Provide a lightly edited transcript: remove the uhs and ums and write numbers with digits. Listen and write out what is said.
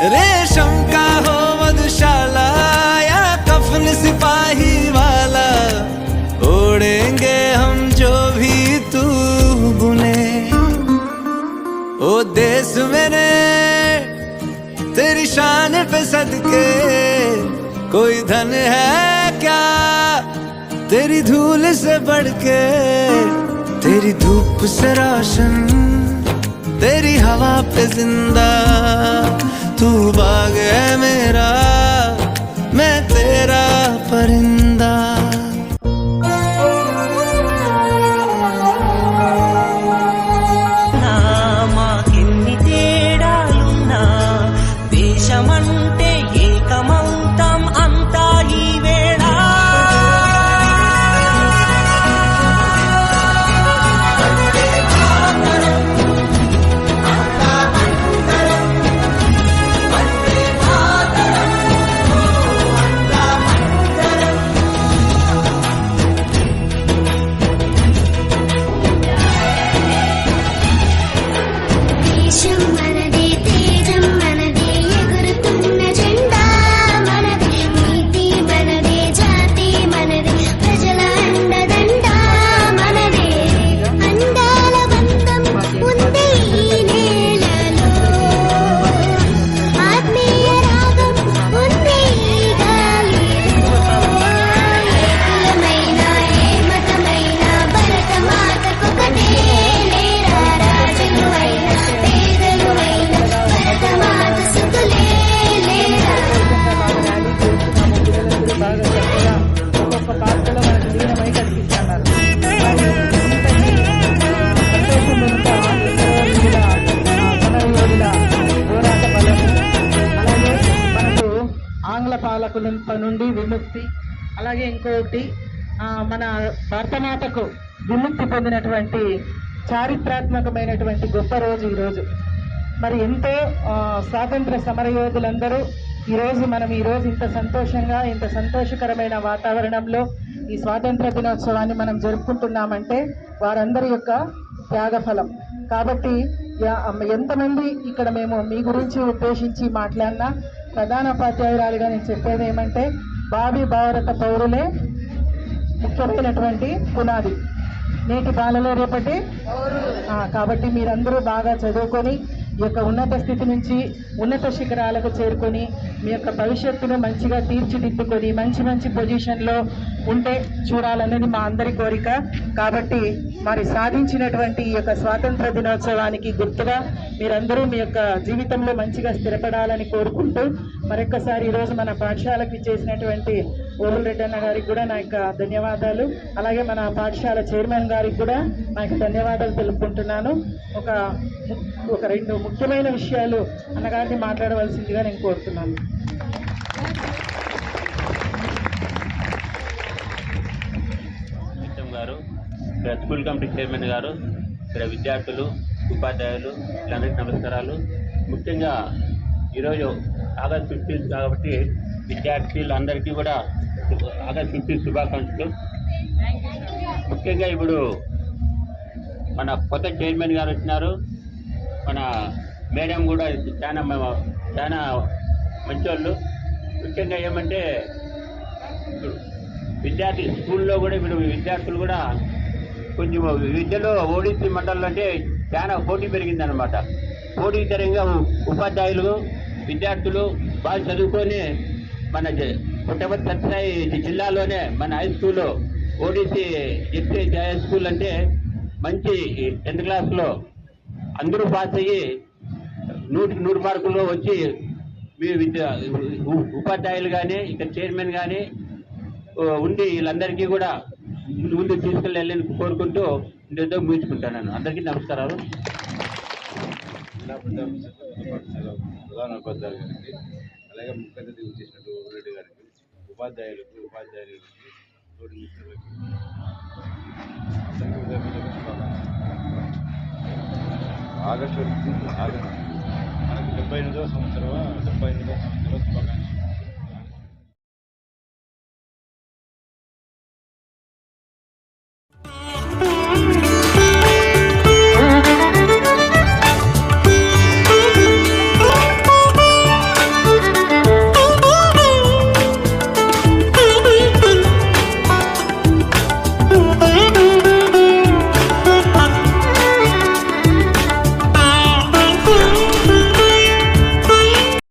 रेशम का हो मधुशाला या कफन सिपाही वाला, ओढ़ेंगे हम जो भी तू बुने। ओ देश मेरे तेरी शान पे सदके, कोई धन है क्या तेरी धूल से बढ़ के। तेरी धूप से रोशन, तेरी हवा पे जिंदा, तू बाग है मेरा, मैं तेरा परिंदा। మాకెన్ని తేడాలున్నా దేశమంటే ఏకమౌతాం అంతా ఈ వేళ. పాలకుల నుండి విముక్తి, అలాగే ఇంకొకటి మన భారతమాతకు విముక్తి పొందినటువంటి చారిత్రాత్మకమైనటువంటి గొప్ప రోజు ఈరోజు. మరి ఎంతో స్వాతంత్ర సమరయోధులందరూ ఈరోజు ఇంత సంతోషంగా, ఇంత సంతోషకరమైన వాతావరణంలో ఈ స్వాతంత్ర దినోత్సవాన్ని మనం జరుపుకుంటున్నామంటే వారందరి యొక్క త్యాగఫలం. కాబట్టి ఎంతమంది ఇక్కడ మేము మీ గురించి ఉద్దేశించి మాట్లాడినా ప్రధాన ఉపాధ్యాయురాలుగా నేను చెప్పేది ఏమంటే, భావి భారత పౌరులే ముఖ్యమైనటువంటి పునాది, నేటి బాలలే రేపటి. కాబట్టి మీరందరూ బాగా చదువుకొని ఈ యొక్క ఉన్నత స్థితి నుంచి ఉన్నత శిఖరాలకు చేరుకొని మీ యొక్క భవిష్యత్తును మంచిగా తీర్చిదిద్దుకొని మంచి మంచి పొజిషన్లో ఉంటే చూడాలనేది మా అందరి కోరిక. కాబట్టి మరి సాధించినటువంటి ఈ యొక్క స్వాతంత్ర దినోత్సవానికి గుర్తుగా మీరందరూ మీ యొక్క జీవితంలో మంచిగా స్థిరపడాలని కోరుకుంటూ మరొక్కసారి ఈరోజు మన పాఠశాలకు చేసినటువంటి ఓరుల్ రెడ్డి అన్న గారికి కూడా నా యొక్క ధన్యవాదాలు, అలాగే మన పాఠశాల చైర్మన్ గారికి కూడా నా యొక్క ధన్యవాదాలు తెలుపుకుంటున్నాను. ఒక రెండు ముఖ్యమైన విషయాలు అన్నగారిని మాట్లాడవలసిందిగా నేను కోరుతున్నాను. గారు, ఇక్కడ స్కూల్ కమిటీ చైర్మన్ గారు, ఇక్కడ విద్యార్థులు, ఉపాధ్యాయులు, వీళ్ళందరికీ నమస్కారాలు. ముఖ్యంగా ఈరోజు ఆగస్ట్ 15 కాబట్టి విద్యార్థులందరికీ కూడా ఆగస్ట్ 15 శుభాకాంక్షలు. ముఖ్యంగా ఇప్పుడు మన కొత్త చైర్మన్ గారు వచ్చినారు, మన మేడం కూడా చాలా మంచోళ్ళు. ముఖ్యంగా ఏమంటే విద్యార్థి స్కూల్లో కూడా ఇప్పుడు విద్యార్థులు కూడా కొంచెం విద్యలో ఓడిసి మండలంలో అంటే చాలా పోటీ పెరిగిందనమాట. పోటీతరంగా ఉపాధ్యాయులు, విద్యార్థులు బాగా చదువుకొని మన పుట్టపర్తి సత్యసాయి జిల్లాలోనే మన హై స్కూల్లో ఓడిసి ఎస్సీ హై స్కూల్ అంటే మంచి 10th క్లాస్లో అందరూ పాస్ అయ్యి 100 మార్కుల్లో వచ్చి మీ ఉపాధ్యాయులు కానీ ఇక్కడ చైర్మన్ కానీ ఉండి వీళ్ళందరికీ కూడా ముందు తీసుకెళ్ళి కోరుకుంటూ ఇంటితో ముగించుకుంటాను. అందరికీ నమస్కారాలు. ప్రధాన ఉపాధ్యాయులు గారికి, అలాగే ముఖ్య అతిథి చేసినట్టు రెడ్డి గారికి, ఉపాధ్యాయులకు, ఉపాధ్యాయులకి, తోటి మిత్రులకి ఆగస్టు మనకి 78వ సంవత్సరం శుభాకాంక్షలు.